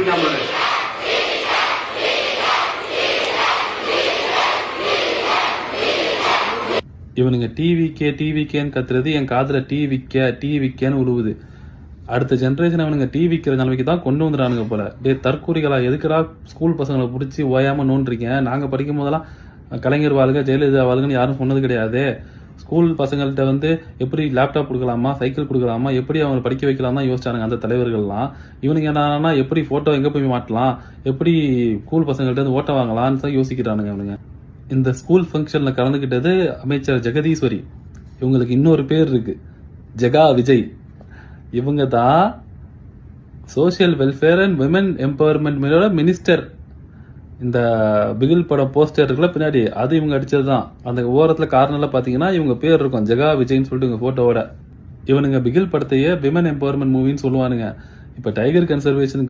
பிடிக்காம இவனுங்க டிவிக்கேன்னு கத்துறது என் காதுல டிவிக்கேன்னு உழுவுது. அடுத்த ஜென்ரேஷன் அவனுங்க டிவிக்கிற நிலைமைக்கு தான் கொண்டு வந்துடானுங்க போல. தற்கூரிகளா, எதுக்குடா ஸ்கூல் பசங்களை பிடிச்சி ஓயாம நோன்றீங்க? நாங்க படிக்கும் போதெல்லாம் கலைஞர் வாழ்க ஜெயலலிதா வாழ்கன்னு யாரும் சொன்னது கிடையாது. ஸ்கூல் பசங்கள்கிட்ட வந்து எப்படி லேப்டாப் கொடுக்கலாமா, சைக்கிள் கொடுக்கலாமா, எப்படி அவங்க படிக்க வைக்கலாம் தான் யோசிச்சானுங்க அந்த தலைவர்கள்லாம். இவனுங்க என்னன்னா எப்படி போட்டோ எங்க போய் மாட்டலாம், எப்படி ஸ்கூல் பசங்கள்ட்ட வந்து ஓட்ட வாங்கலாம்னு தான் யோசிக்கிறானுங்க அவனுங்க. இந்த ஸ்கூல் ஃபங்க்ஷன்ல கலந்துக்கிட்டது அமைச்சர் ஜெகதீஸ்வரி. இவங்களுக்கு இன்னொரு பேர் இருக்கு, ஜெகா விஜய். இவங்க தான் social welfare and women empowerment minister. இந்த பிகில் படம் போஸ்டர் இருக்குல்ல பின்னாடி, அது இவங்க அடிச்சது தான். அந்த ஓரத்துல கார்னர்ல பாத்தீங்கன்னா இவங்க பேர் இருக்கும், ஜெகா விஜய்ன்னு சொல்லிட்டு இவங்க போட்டோவோட. இவனுங்க பிகில் படத்தையே விமன் எம்பவர்மெண்ட் மூவின்னு சொல்லுவானுங்க. இப்ப டைகர் கன்சர்வேஷன்